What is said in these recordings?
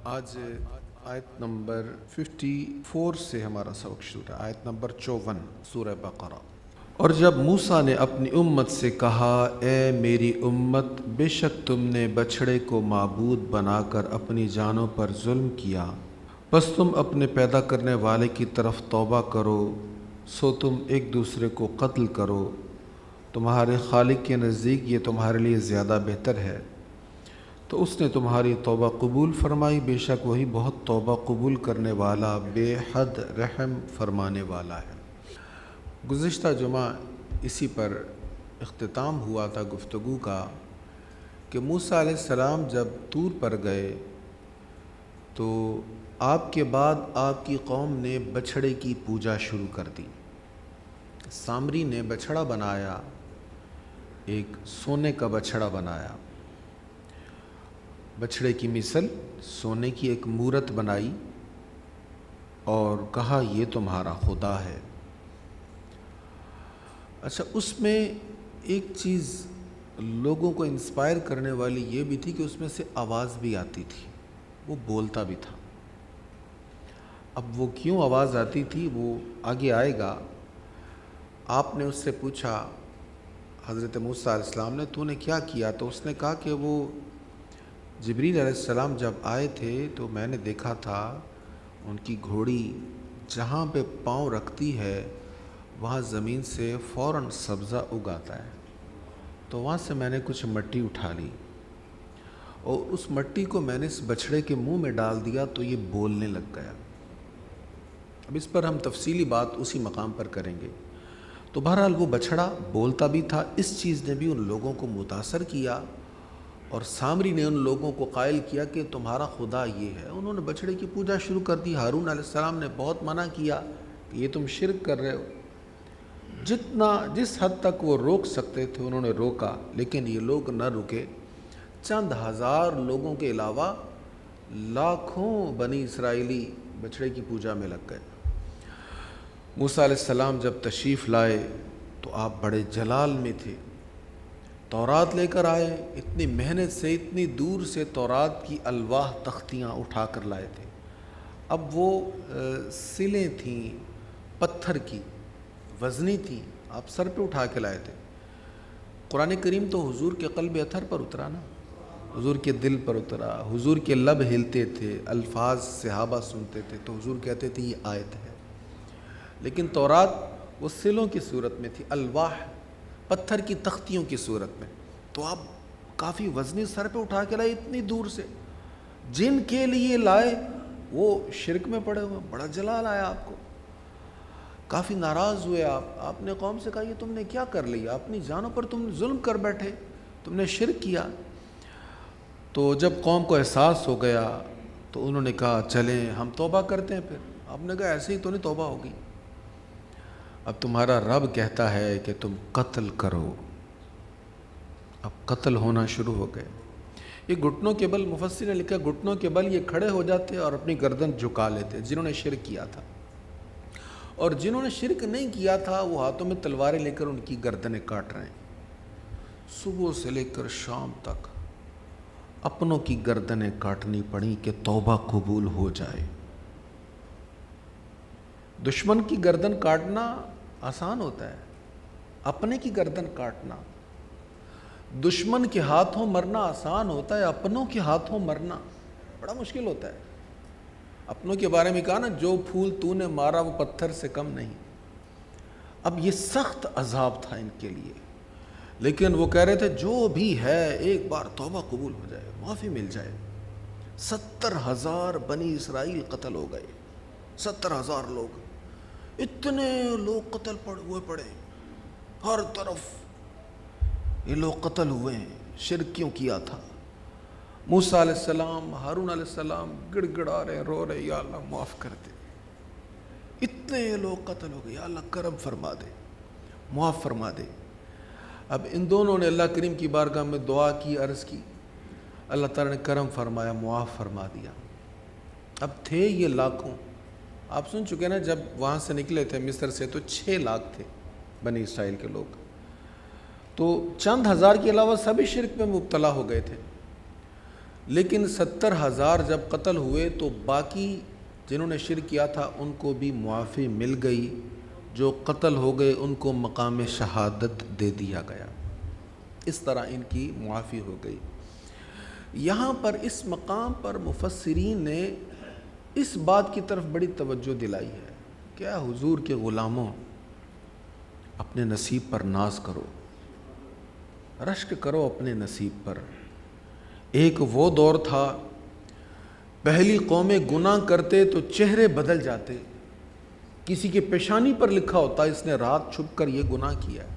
آج آیت نمبر 54 سے ہمارا سبق شروع ہے، آیت نمبر 54 سورہ بقرہ۔ اور جب موسیٰ نے اپنی امت سے کہا، اے میری امت، بے شک تم نے بچھڑے کو معبود بنا کر اپنی جانوں پر ظلم کیا، بس تم اپنے پیدا کرنے والے کی طرف توبہ کرو، سو تم ایک دوسرے کو قتل کرو، تمہارے خالق کے نزدیک یہ تمہارے لیے زیادہ بہتر ہے، تو اس نے تمہاری توبہ قبول فرمائی، بے شک وہی بہت توبہ قبول کرنے والا بے حد رحم فرمانے والا ہے۔ گزشتہ جمعہ اسی پر اختتام ہوا تھا گفتگو کا کہ موسیٰ علیہ السلام جب طور پر گئے تو آپ کے بعد آپ کی قوم نے بچھڑے کی پوجا شروع کر دی۔ سامری نے بچھڑا بنایا، ایک سونے کا بچھڑا بنایا، بچھڑے کی مثل سونے کی ایک مورت بنائی اور کہا یہ تمہارا خدا ہے۔ اچھا، اس میں ایک چیز لوگوں کو انسپائر کرنے والی یہ بھی تھی کہ اس میں سے آواز بھی آتی تھی، وہ بولتا بھی تھا۔ اب وہ کیوں آواز آتی تھی وہ آگے آئے گا۔ آپ نے اس سے پوچھا، حضرت موسیٰ علیہ السلام نے، تو نے کیا کیا؟ تو اس نے کہا کہ وہ جبریل علیہ السلام جب آئے تھے تو میں نے دیکھا تھا ان کی گھوڑی جہاں پہ پاؤں رکھتی ہے وہاں زمین سے فوراً سبزہ اگاتا ہے، تو وہاں سے میں نے کچھ مٹی اٹھا لی اور اس مٹی کو میں نے اس بچھڑے کے منہ میں ڈال دیا تو یہ بولنے لگ گیا۔ اب اس پر ہم تفصیلی بات اسی مقام پر کریں گے۔ تو بہرحال وہ بچھڑا بولتا بھی تھا، اس چیز نے بھی ان لوگوں کو متاثر کیا اور سامری نے ان لوگوں کو قائل کیا کہ تمہارا خدا یہ ہے۔ انہوں نے بچھڑے کی پوجا شروع کر دی۔ ہارون علیہ السلام نے بہت منع کیا کہ یہ تم شرک کر رہے ہو۔ جس حد تک وہ روک سکتے تھے انہوں نے روکا، لیکن یہ لوگ نہ رکے۔ چند ہزار لوگوں کے علاوہ لاکھوں بنی اسرائیلی بچھڑے کی پوجا میں لگ گئے۔ موسیٰ علیہ السلام جب تشریف لائے تو آپ بڑے جلال میں تھے، تورات لے کر آئے، اتنی محنت سے اتنی دور سے تورات کی الواح تختیاں اٹھا کر لائے تھے۔ اب وہ سلیں تھیں پتھر کی، وزنی تھیں، آپ سر پہ اٹھا کے لائے تھے۔ قرآن کریم تو حضور کے قلب اطہر پر اترا نا، حضور کے دل پر اترا، حضور کے لب ہلتے تھے، الفاظ صحابہ سنتے تھے تو حضور کہتے تھے یہ آیت ہے۔ لیکن تورات وہ سلوں کی صورت میں تھی، الواح پتھر کی تختیوں کی صورت میں، تو آپ کافی وزنی سر پہ اٹھا کے لائے اتنی دور سے۔ جن کے لیے لائے وہ شرک میں پڑے ہوئے، بڑا جلال آیا آپ کو، کافی ناراض ہوئے آپ نے قوم سے کہا یہ تم نے کیا کر لیا، اپنی جانوں پر تم ظلم کر بیٹھے، تم نے شرک کیا۔ تو جب قوم کو احساس ہو گیا تو انہوں نے کہا چلیں ہم توبہ کرتے ہیں۔ پھر آپ نے کہا ایسے ہی تو نہیں توبہ ہوگی، اب تمہارا رب کہتا ہے کہ تم قتل کرو۔ اب قتل ہونا شروع ہو گئے۔ یہ گھٹنوں کے بل، مفسر نے لکھا گھٹنوں کے بل یہ کھڑے ہو جاتے اور اپنی گردن جھکا لیتے جنہوں نے شرک کیا تھا، اور جنہوں نے شرک نہیں کیا تھا وہ ہاتھوں میں تلواریں لے کر ان کی گردنیں کاٹ رہے ہیں۔ صبح سے لے کر شام تک اپنوں کی گردنیں کاٹنی پڑیں کہ توبہ قبول ہو جائے۔ دشمن کی گردن کاٹنا آسان ہوتا ہے، اپنے کی گردن کاٹنا، دشمن کے ہاتھوں مرنا آسان ہوتا ہے، اپنوں کے ہاتھوں مرنا بڑا مشکل ہوتا ہے۔ اپنوں کے بارے میں کہا نا، جو پھول تو نے مارا وہ پتھر سے کم نہیں۔ اب یہ سخت عذاب تھا ان کے لیے، لیکن وہ کہہ رہے تھے جو بھی ہے ایک بار توبہ قبول ہو جائے، معافی مل جائے۔ 70,000 بنی اسرائیل قتل ہو گئے، 70,000 لوگ، اتنے لوگ قتل ہوئے پڑے، ہر طرف یہ لوگ قتل ہوئے ہیں۔ شرک کیوں کیا تھا؟ موسیٰ علیہ السلام، ہارون علیہ السلام گڑ گڑا رہے، رو رہے، یا اللہ معاف کر دے، اتنے لوگ قتل ہو گئے، یا اللہ کرم فرما دے، معاف فرما دے۔ اب ان دونوں نے اللہ کریم کی بارگاہ میں دعا کی، عرض کی، اللہ تعالیٰ نے کرم فرمایا، معاف فرما دیا۔ اب تھے یہ لاکھوں، آپ سن چکے نا، جب وہاں سے نکلے تھے مصر سے تو 6 لاکھ تھے بنی اسرائیل کے لوگ، تو چند ہزار کے علاوہ سبھی شرک میں مبتلا ہو گئے تھے۔ لیکن 70,000 جب قتل ہوئے تو باقی جنہوں نے شرک کیا تھا ان کو بھی معافی مل گئی، جو قتل ہو گئے ان کو مقام شہادت دے دیا گیا، اس طرح ان کی معافی ہو گئی۔ یہاں پر اس مقام پر مفسرین نے اس بات کی طرف بڑی توجہ دلائی ہے کہ اے حضور کے غلاموں، اپنے نصیب پر ناز کرو، رشک کرو اپنے نصیب پر۔ ایک وہ دور تھا، پہلی قومیں گناہ کرتے تو چہرے بدل جاتے، کسی کے پیشانی پر لکھا ہوتا اس نے رات چھپ کر یہ گناہ کیا ہے،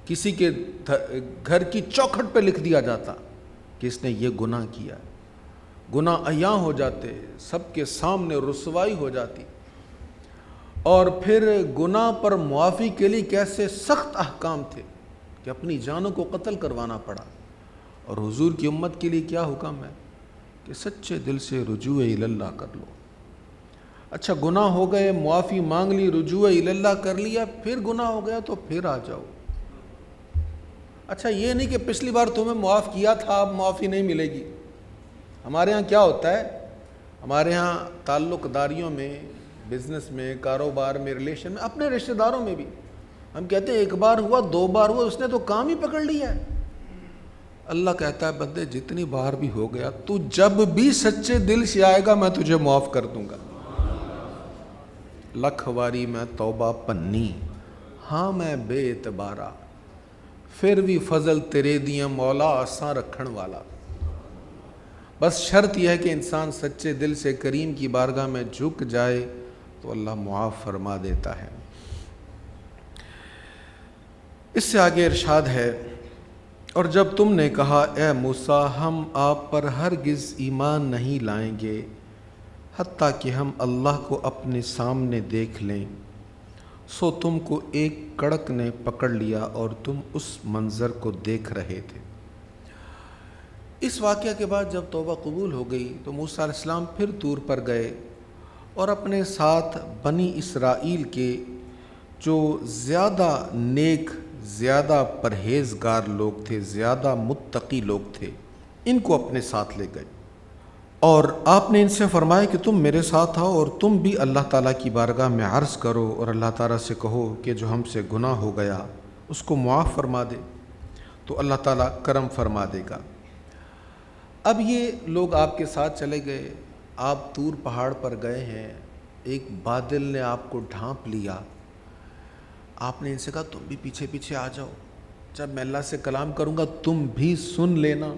کسی کے گھر کی چوکھٹ پہ لکھ دیا جاتا کہ اس نے یہ گناہ کیا ہے، گناہ عیاں ہو جاتے، سب کے سامنے رسوائی ہو جاتی، اور پھر گناہ پر معافی کے لیے کیسے سخت احکام تھے کہ اپنی جانوں کو قتل کروانا پڑا۔ اور حضور کی امت کے لیے کیا حکم ہے کہ سچے دل سے رجوع اللہ کر لو۔ اچھا گناہ ہو گئے، معافی مانگ لی، رجوع اللہ کر لیا، پھر گناہ ہو گیا تو پھر آ جاؤ۔ اچھا یہ نہیں کہ پچھلی بار تمہیں معاف کیا تھا اب معافی نہیں ملے گی۔ ہمارے ہاں کیا ہوتا ہے، ہمارے ہاں تعلق داریوں میں، بزنس میں، کاروبار میں، ریلیشن میں، اپنے رشتہ داروں میں بھی ہم کہتے ہیں ایک بار ہوا، دو بار ہوا، اس نے تو کام ہی پکڑ لیا ہے۔ اللہ کہتا ہے بندے جتنی بار بھی ہو گیا، تو جب بھی سچے دل سے آئے گا میں تجھے معاف کر دوں گا۔ لکھ واری میں توبہ پنی، ہاں میں بے اعتبارا، پھر بھی فضل تیرے دیاں مولا آساں رکھن والا۔ بس شرط یہ ہے کہ انسان سچے دل سے کریم کی بارگاہ میں جھک جائے تو اللہ معاف فرما دیتا ہے۔ اس سے آگے ارشاد ہے، اور جب تم نے کہا اے موسیٰ ہم آپ پر ہرگز ایمان نہیں لائیں گے حتیٰ کہ ہم اللہ کو اپنے سامنے دیکھ لیں، سو تم کو ایک کڑک نے پکڑ لیا اور تم اس منظر کو دیکھ رہے تھے۔ اس واقعہ کے بعد جب توبہ قبول ہو گئی تو موسیٰ علیہ السلام پھر طور پر گئے اور اپنے ساتھ بنی اسرائیل کے جو زیادہ نیک، زیادہ پرہیزگار لوگ تھے، زیادہ متقی لوگ تھے، ان کو اپنے ساتھ لے گئے، اور آپ نے ان سے فرمایا کہ تم میرے ساتھ آؤ اور تم بھی اللہ تعالیٰ کی بارگاہ میں عرض کرو اور اللہ تعالیٰ سے کہو کہ جو ہم سے گناہ ہو گیا اس کو معاف فرما دے، تو اللہ تعالیٰ کرم فرما دے گا۔ اب یہ لوگ آپ کے ساتھ چلے گئے، آپ طور پہاڑ پر گئے ہیں، ایک بادل نے آپ کو ڈھانپ لیا، آپ نے ان سے کہا تم بھی پیچھے پیچھے آ جاؤ، جب میں اللہ سے کلام کروں گا تم بھی سن لینا۔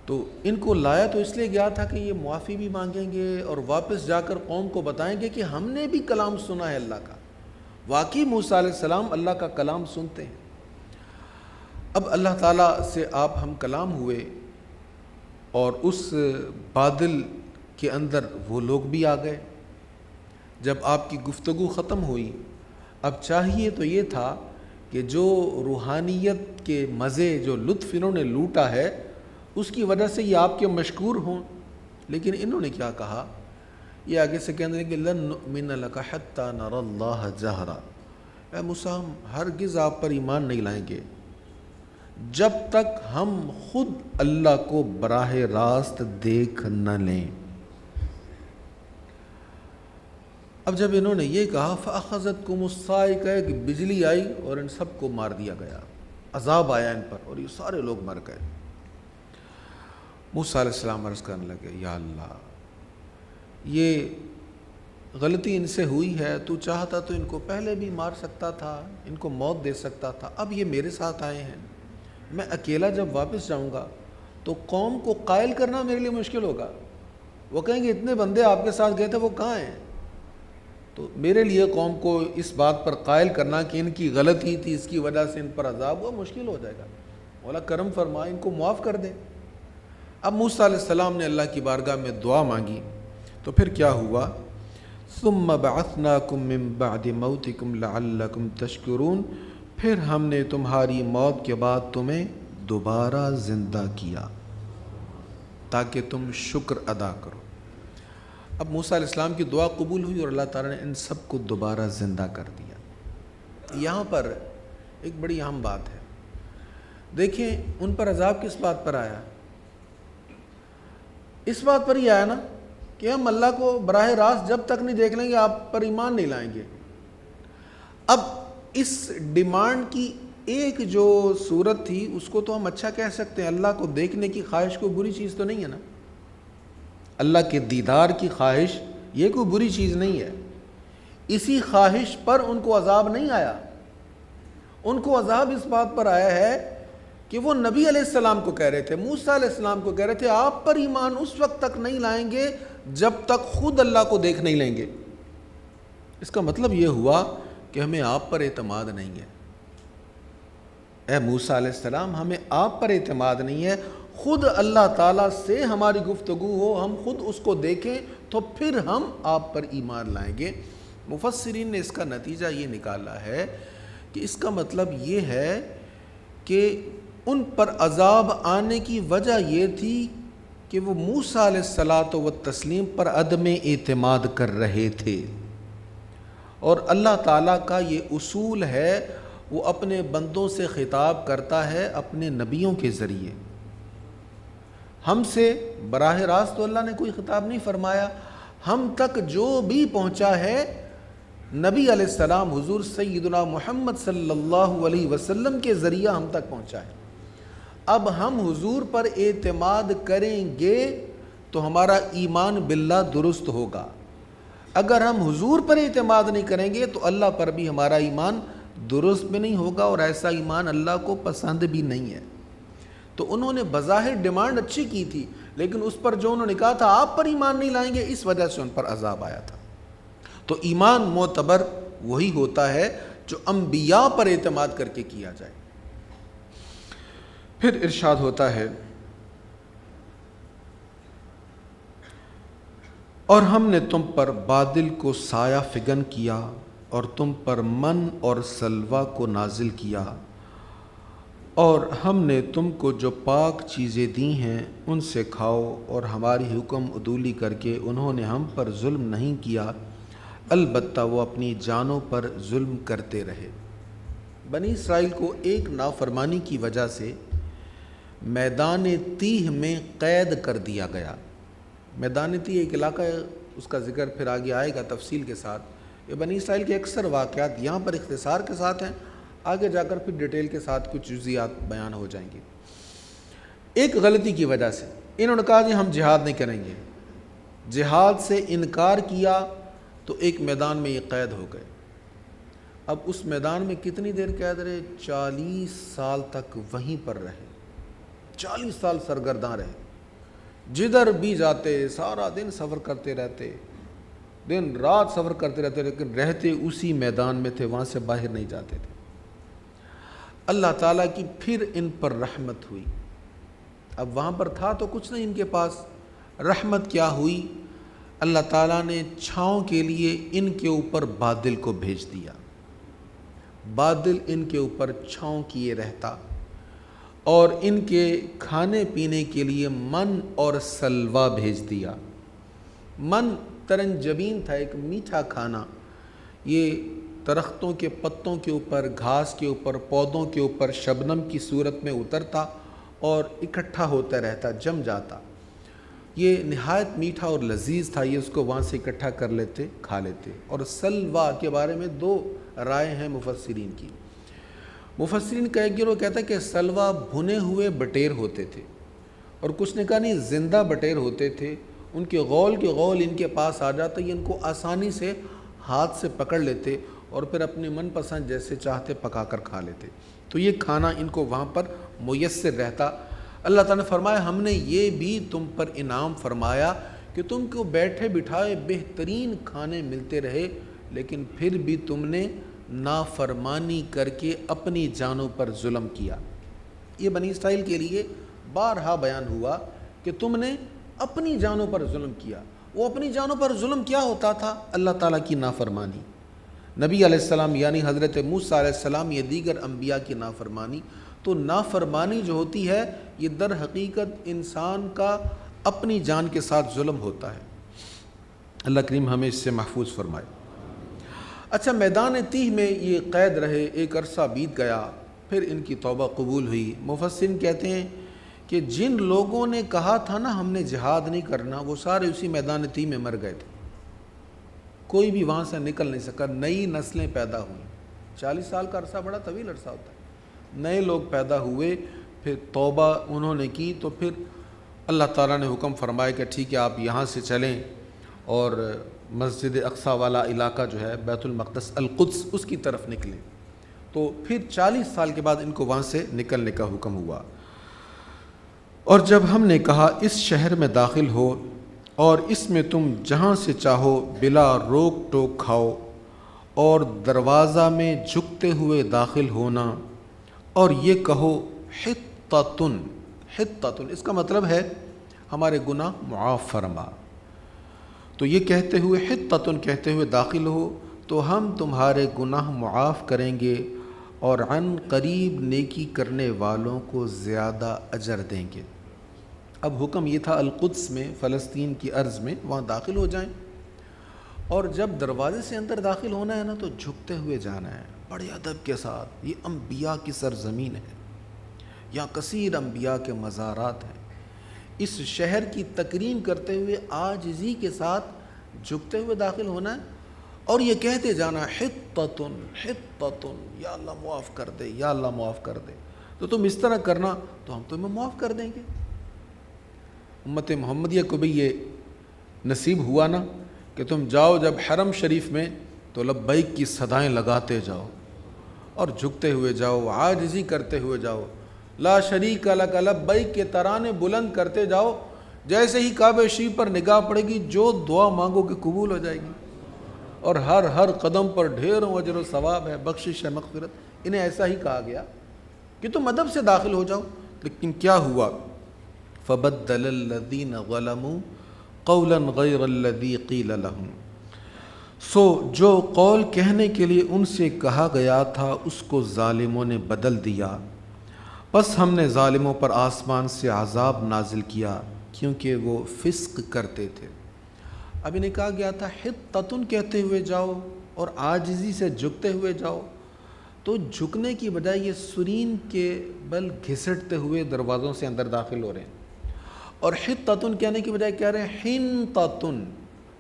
تو ان کو لایا تو اس لیے گیا تھا کہ یہ معافی بھی مانگیں گے اور واپس جا کر قوم کو بتائیں گے کہ ہم نے بھی کلام سنا ہے اللہ کا، واقعی موسیٰ علیہ السلام اللہ کا کلام سنتے ہیں۔ اب اللہ تعالیٰ سے آپ ہم کلام ہوئے اور اس بادل کے اندر وہ لوگ بھی آ گئے۔ جب آپ کی گفتگو ختم ہوئی، اب چاہیے تو یہ تھا کہ جو روحانیت کے مزے، جو لطف انہوں نے لوٹا ہے اس کی وجہ سے یہ آپ کے مشکور ہوں، لیکن انہوں نے کیا کہا، یہ آگے سے کہنے کہ لن نؤمن لک حتی نری اللہ جہرا، اے موسیٰ ہم ہرگز آپ پر ایمان نہیں لائیں گے جب تک ہم خود اللہ کو براہ راست دیکھ نہ لیں۔ اب جب انہوں نے یہ کہا فَأَخَذَتْكُمُ الصَّاعِقَةُ کہ بجلی آئی اور ان سب کو مار دیا گیا، عذاب آیا ان پر اور یہ سارے لوگ مر گئے۔ موسیٰ علیہ السلام عرض کرنے لگے یا اللہ یہ غلطی ان سے ہوئی ہے، تو چاہتا تو ان کو پہلے بھی مار سکتا تھا، ان کو موت دے سکتا تھا، اب یہ میرے ساتھ آئے ہیں، میں اکیلا جب واپس جاؤں گا تو قوم کو قائل کرنا میرے لیے مشکل ہوگا، وہ کہیں گے اتنے بندے آپ کے ساتھ گئے تھے وہ کہاں ہیں، تو میرے لیے قوم کو اس بات پر قائل کرنا کہ ان کی غلطی تھی اس کی وجہ سے ان پر عذاب ہوا مشکل ہو جائے گا، مولا کرم فرما ان کو معاف کر دے۔ اب موسیٰ علیہ السلام نے اللہ کی بارگاہ میں دعا مانگی تو پھر کیا ہوا، ثم بعثناکم من بعد موتکم لعلکم تشکرون، پھر ہم نے تمہاری موت کے بعد تمہیں دوبارہ زندہ کیا تاکہ تم شکر ادا کرو۔ اب موسیٰ علیہ السلام کی دعا قبول ہوئی اور اللہ تعالیٰ نے ان سب کو دوبارہ زندہ کر دیا۔ یہاں پر ایک بڑی اہم بات ہے، دیکھیں ان پر عذاب کس بات پر آیا، اس بات پر ہی آیا نا کہ ہم اللہ کو براہ راست جب تک نہیں دیکھ لیں گے آپ پر ایمان نہیں لائیں گے۔ اب اس ڈیمانڈ کی ایک جو صورت تھی اس کو تو ہم اچھا کہہ سکتے ہیں، اللہ کو دیکھنے کی خواہش کوئی بری چیز تو نہیں ہے نا، اللہ کے دیدار کی خواہش یہ کوئی بری چیز نہیں ہے۔ اسی خواہش پر ان کو عذاب نہیں آیا، ان کو عذاب اس بات پر آیا ہے کہ وہ نبی علیہ السلام کو کہہ رہے تھے، موسیٰ علیہ السلام کو کہہ رہے تھے آپ پر ایمان اس وقت تک نہیں لائیں گے جب تک خود اللہ کو دیکھ نہیں لیں گے۔ اس کا مطلب یہ ہوا کہ ہمیں آپ پر اعتماد نہیں ہے، اے موسیٰ علیہ السلام ہمیں آپ پر اعتماد نہیں ہے، خود اللہ تعالیٰ سے ہماری گفتگو ہو، ہم خود اس کو دیکھیں تو پھر ہم آپ پر ایمان لائیں گے۔ مفسرین نے اس کا نتیجہ یہ نکالا ہے کہ اس کا مطلب یہ ہے کہ ان پر عذاب آنے کی وجہ یہ تھی کہ وہ موسیٰ علیہ الصلاۃ والتسلیم پر عدم اعتماد کر رہے تھے، اور اللہ تعالیٰ کا یہ اصول ہے، وہ اپنے بندوں سے خطاب کرتا ہے اپنے نبیوں کے ذریعے۔ ہم سے براہ راست تو اللہ نے کوئی خطاب نہیں فرمایا، ہم تک جو بھی پہنچا ہے نبی علیہ السلام حضور سیدنا محمد صلی اللہ علیہ وسلم کے ذریعہ ہم تک پہنچا ہے۔ اب ہم حضور پر اعتماد کریں گے تو ہمارا ایمان باللہ درست ہوگا، اگر ہم حضور پر اعتماد نہیں کریں گے تو اللہ پر بھی ہمارا ایمان درست بھی نہیں ہوگا، اور ایسا ایمان اللہ کو پسند بھی نہیں ہے۔ تو انہوں نے بظاہر ڈیمانڈ اچھی کی تھی، لیکن اس پر جو انہوں نے کہا تھا آپ پر ایمان نہیں لائیں گے، اس وجہ سے ان پر عذاب آیا تھا۔ تو ایمان معتبر وہی ہوتا ہے جو انبیاء پر اعتماد کر کے کیا جائے۔ پھر ارشاد ہوتا ہے اور ہم نے تم پر بادل کو سایہ فگن کیا اور تم پر من اور سلوہ کو نازل کیا، اور ہم نے تم کو جو پاک چیزیں دی ہیں ان سے کھاؤ، اور ہماری حکم عدولی کر کے انہوں نے ہم پر ظلم نہیں کیا، البتہ وہ اپنی جانوں پر ظلم کرتے رہے۔ بنی اسرائیل کو ایک نافرمانی کی وجہ سے میدان تیہ میں قید کر دیا گیا۔ میدان تیہ ایک علاقہ ہے، اس کا ذکر پھر آگے آئے گا تفصیل کے ساتھ۔ یہ بنی اسرائیل کے اکثر واقعات یہاں پر اختصار کے ساتھ ہیں، آگے جا کر پھر ڈیٹیل کے ساتھ کچھ جزیات بیان ہو جائیں گے۔ ایک غلطی کی وجہ سے انہوں نے کہا جی ہم جہاد نہیں کریں گے، جہاد سے انکار کیا تو ایک میدان میں یہ قید ہو گئے۔ اب اس میدان میں کتنی دیر قید رہے؟ 40 سال تک وہیں پر رہے، 40 سال سرگرداں رہے، جدھر بھی جاتے سارا دن سفر کرتے رہتے، دن رات سفر کرتے رہتے، لیکن رہتے اسی میدان میں تھے، وہاں سے باہر نہیں جاتے تھے۔ اللہ تعالیٰ کی پھر ان پر رحمت ہوئی۔ اب وہاں پر تھا تو کچھ نہیں ان کے پاس، رحمت کیا ہوئی؟ اللہ تعالیٰ نے چھاؤں کے لیے ان کے اوپر بادل کو بھیج دیا، بادل ان کے اوپر چھاؤں کیے رہتا، اور ان کے کھانے پینے کے لیے من اور سلوہ بھیج دیا۔ من ترنجبین تھا، ایک میٹھا کھانا، یہ درختوں کے پتوں کے اوپر، گھاس کے اوپر، پودوں کے اوپر شبنم کی صورت میں اترتا اور اکٹھا ہوتا رہتا، جم جاتا۔ یہ نہایت میٹھا اور لذیذ تھا، یہ اس کو وہاں سے اکٹھا کر لیتے، کھا لیتے۔ اور سلوہ کے بارے میں 2 رائے ہیں مفسرین کی۔ مفسرین کا ایک گروہ کہتا ہے کہ سلوہ بھنے ہوئے بٹیر ہوتے تھے، اور کچھ نے کہا نہیں زندہ بٹیر ہوتے تھے، ان کے غول کے غول ان کے پاس آ جاتا، یہ ان کو آسانی سے ہاتھ سے پکڑ لیتے اور پھر اپنے من پسند جیسے چاہتے پکا کر کھا لیتے۔ تو یہ کھانا ان کو وہاں پر میسر رہتا۔ اللہ تعالیٰ نے فرمایا ہم نے یہ بھی تم پر انعام فرمایا کہ تم کو بیٹھے بٹھائے بہترین کھانے ملتے رہے، لیکن پھر بھی تم نے نافرمانی کر کے اپنی جانوں پر ظلم کیا۔ یہ بنی اسرائیل کے لیے بارہا بیان ہوا کہ تم نے اپنی جانوں پر ظلم کیا۔ وہ اپنی جانوں پر ظلم کیا ہوتا تھا؟ اللہ تعالیٰ کی نافرمانی، نبی علیہ السلام یعنی حضرت موسیٰ علیہ السلام، یہ دیگر انبیاء کی نافرمانی۔ تو نافرمانی جو ہوتی ہے یہ در حقیقت انسان کا اپنی جان کے ساتھ ظلم ہوتا ہے۔ اللہ کریم ہمیں اس سے محفوظ فرمائے۔ اچھا، میدان تیہ میں یہ قید رہے، ایک عرصہ بیت گیا، پھر ان کی توبہ قبول ہوئی۔ مفسرین کہتے ہیں کہ جن لوگوں نے کہا تھا نا ہم نے جہاد نہیں کرنا، وہ سارے اسی میدان تیم میں مر گئے تھے، کوئی بھی وہاں سے نکل نہیں سکا، نئی نسلیں پیدا ہوئیں۔ 40 سال کا عرصہ بڑا طویل عرصہ ہوتا ہے، نئے لوگ پیدا ہوئے، پھر توبہ انہوں نے کی، تو پھر اللہ تعالیٰ نے حکم فرمایا کہ ٹھیک ہے آپ یہاں سے چلیں اور مسجد اقصیٰ والا علاقہ جو ہے بیت المقدس القدس، اس کی طرف نکلیں۔ تو پھر 40 سال کے بعد ان کو وہاں سے نکلنے کا حکم ہوا۔ اور جب ہم نے کہا اس شہر میں داخل ہو اور اس میں تم جہاں سے چاہو بلا روک ٹوک کھاؤ، اور دروازہ میں جھکتے ہوئے داخل ہونا، اور یہ کہو حطۃ، حطۃ اس کا مطلب ہے ہمارے گناہ معاف فرما، تو یہ کہتے ہوئے حطۃ کہتے ہوئے داخل ہو تو ہم تمہارے گناہ معاف کریں گے اور عن قریب نیکی کرنے والوں کو زیادہ اجر دیں گے۔ اب حکم یہ تھا القدس میں، فلسطین کی ارض میں، وہاں داخل ہو جائیں، اور جب دروازے سے اندر داخل ہونا ہے نا تو جھکتے ہوئے جانا ہے، بڑے ادب کے ساتھ۔ یہ انبیاء کی سرزمین ہے، یہاں کثیر انبیاء کے مزارات ہیں۔ اس شہر کی تکریم کرتے ہوئے عاجزی کے ساتھ جھکتے ہوئے داخل ہونا ہے، اور یہ کہتے جانا حطۃ حطۃ، یا اللہ معاف کر دے، یا اللہ معاف کر دے۔ تو تم اس طرح کرنا تو ہم تمہیں معاف کر دیں گے۔ امت محمدیہ کو بھی یہ نصیب ہوا نا کہ تم جاؤ جب حرم شریف میں تو لبیک کی صدائیں لگاتے جاؤ اور جھکتے ہوئے جاؤ، عاجزی کرتے ہوئے جاؤ، لا شریک لک لبیک کے ترانے بلند کرتے جاؤ۔ جیسے ہی کعبہ شریف پر نگاہ پڑے گی جو دعا مانگو کہ قبول ہو جائے گی، اور ہر قدم پر ڈھیروں اجر و ثواب ہے، بخشش ہے، مغفرت۔ انہیں ایسا ہی کہا گیا کہ تم ادب سے داخل ہو جاؤ، لیکن کیا ہوا؟ فبدل الذین ظلموا قولا غیر الذی قیل لهم، سو جو قول کہنے کے لیے ان سے کہا گیا تھا اس کو ظالموں نے بدل دیا، پس ہم نے ظالموں پر آسمان سے عذاب نازل کیا کیونکہ وہ فسق کرتے تھے۔ اب انہیں کہا گیا تھا حطۃ کہتے ہوئے جاؤ اور عاجزی سے جھکتے ہوئے جاؤ، تو جھکنے کی بجائے یہ سرین کے بل گھسٹتے ہوئے دروازوں سے اندر داخل ہو رہے ہیں، اور حطۃ کہنے کی بجائے کہہ رہے ہیں حنطۃ،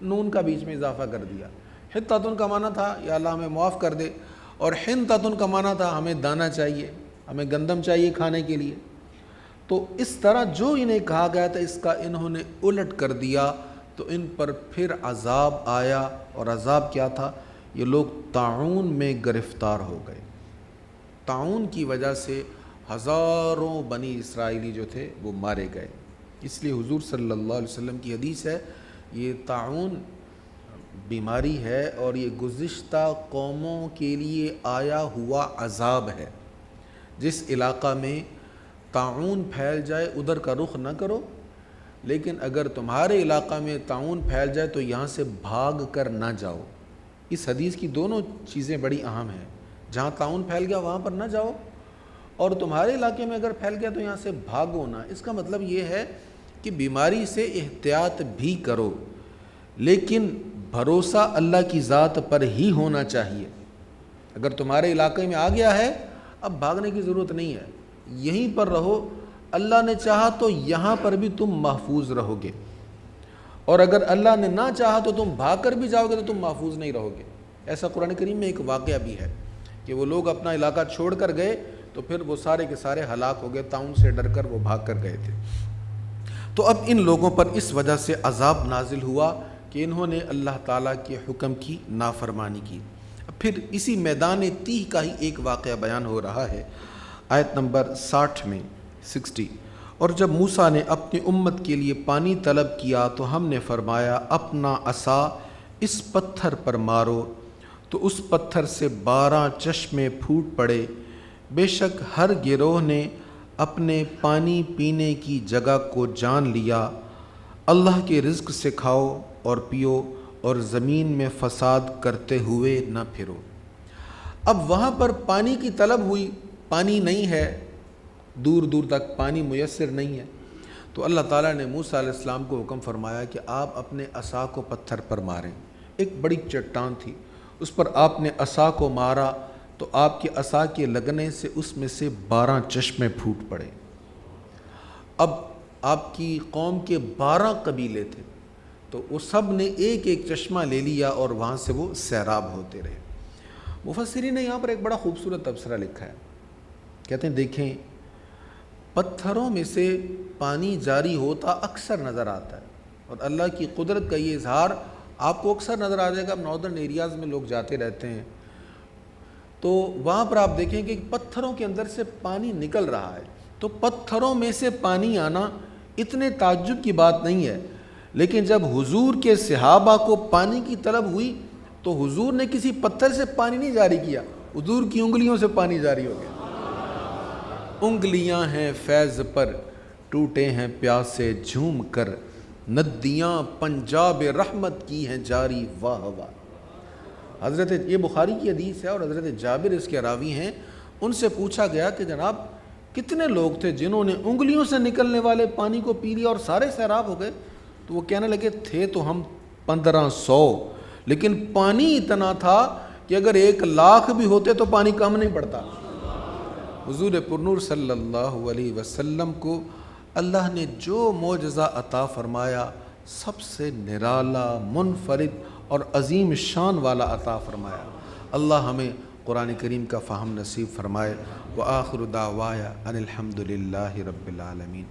نون کا بیچ میں اضافہ کر دیا۔ حطۃ کا معنی تھا یا اللہ ہمیں معاف کر دے، اور حنطۃ کا معنی تھا ہمیں دانہ چاہیے، ہمیں گندم چاہیے کھانے کے لیے۔ تو اس طرح جو انہیں کہا گیا تھا اس کا انہوں نے الٹ کر دیا، تو ان پر پھر عذاب آیا، اور عذاب کیا تھا؟ یہ لوگ طاعون میں گرفتار ہو گئے۔ طاعون کی وجہ سے ہزاروں بنی اسرائیلی جو تھے وہ مارے گئے۔ اس لیے حضور صلی اللہ علیہ وسلم کی حدیث ہے، یہ طاعون بیماری ہے اور یہ گزشتہ قوموں کے لیے آیا ہوا عذاب ہے۔ جس علاقہ میں طاعون پھیل جائے ادھر کا رخ نہ کرو، لیکن اگر تمہارے علاقہ میں طاعون پھیل جائے تو یہاں سے بھاگ کر نہ جاؤ۔ اس حدیث کی دونوں چیزیں بڑی اہم ہیں، جہاں طاعون پھیل گیا وہاں پر نہ جاؤ، اور تمہارے علاقے میں اگر پھیل گیا تو یہاں سے بھاگو نہ۔ اس کا مطلب یہ ہے کہ بیماری سے احتیاط بھی کرو، لیکن بھروسہ اللہ کی ذات پر ہی ہونا چاہیے۔ اگر تمہارے علاقے میں آ گیا ہے اب بھاگنے کی ضرورت نہیں ہے، یہیں پر رہو، اللہ نے چاہا تو یہاں پر بھی تم محفوظ رہو گے، اور اگر اللہ نے نہ چاہا تو تم بھاگ کر بھی جاؤ گے تو تم محفوظ نہیں رہو گے۔ ایسا قرآن کریم میں ایک واقعہ بھی ہے کہ وہ لوگ اپنا علاقہ چھوڑ کر گئے تو پھر وہ سارے کے سارے ہلاک ہو گئے، طاعون سے ڈر کر وہ بھاگ کر گئے تھے۔ تو اب ان لوگوں پر اس وجہ سے عذاب نازل ہوا کہ انہوں نے اللہ تعالیٰ کے حکم کی نافرمانی کی۔ پھر اسی میدان تیہ کا ہی ایک واقعہ بیان ہو رہا ہے، آیت نمبر 60 میں 60۔ اور جب موسیٰ نے اپنی امت کے لیے پانی طلب کیا تو ہم نے فرمایا اپنا عصا اس پتھر پر مارو، تو اس پتھر سے 12 چشمے پھوٹ پڑے۔ بے شک ہر گروہ نے اپنے پانی پینے کی جگہ کو جان لیا۔ اللہ کے رزق سے کھاؤ اور پیو اور زمین میں فساد کرتے ہوئے نہ پھرو۔ اب وہاں پر پانی کی طلب ہوئی، پانی نہیں ہے، دور دور تک پانی میسر نہیں ہے، تو اللہ تعالیٰ نے موسیٰ علیہ السلام کو حکم فرمایا کہ آپ اپنے عصا کو پتھر پر ماریں۔ ایک بڑی چٹان تھی، اس پر آپ نے عصا کو مارا تو آپ کے عصا کے لگنے سے اس میں سے 12 چشمے پھوٹ پڑے۔ اب آپ کی قوم کے 12 قبیلے تھے، تو وہ سب نے ایک ایک چشمہ لے لیا اور وہاں سے وہ سیراب ہوتے رہے۔ مفسرین نے یہاں پر ایک بڑا خوبصورت تبصرہ لکھا ہے، کہتے ہیں دیکھیں پتھروں میں سے پانی جاری ہوتا اکثر نظر آتا ہے، اور اللہ کی قدرت کا یہ اظہار آپ کو اکثر نظر آ جائے گا۔ اب ناردرن ایریاز میں لوگ جاتے رہتے ہیں تو وہاں پر آپ دیکھیں کہ پتھروں کے اندر سے پانی نکل رہا ہے، تو پتھروں میں سے پانی آنا اتنے تعجب کی بات نہیں ہے، لیکن جب حضور کے صحابہ کو پانی کی طلب ہوئی تو حضور نے کسی پتھر سے پانی نہیں جاری کیا، حضور کی انگلیوں سے پانی جاری ہو گیا۔ انگلیاں ہیں فیض پر ٹوٹے ہیں پیاسے جھوم کر، ندیاں پنجاب رحمت کی ہیں جاری واہ واہ۔ حضرت یہ بخاری کی حدیث ہے اور حضرت جابر اس کے راوی ہیں۔ ان سے پوچھا گیا کہ جناب کتنے لوگ تھے جنہوں نے انگلیوں سے نکلنے والے پانی کو پی لیا اور سارے سیراب ہو گئے؟ تو وہ کہنے لگے تھے تو ہم 1500، لیکن پانی اتنا تھا کہ اگر 1,00,000 بھی ہوتے تو پانی کم نہیں پڑتا۔ حضور پرنور صلی اللہ علیہ وسلم کو اللہ نے جو معجزہ عطا فرمایا سب سے نرالا، منفرد اور عظیم شان والا عطا فرمایا۔ اللہ ہمیں قرآن کریم کا فہم نصیب فرمائے۔ وآخر دعوایا ان الحمد للہ رب العالمین۔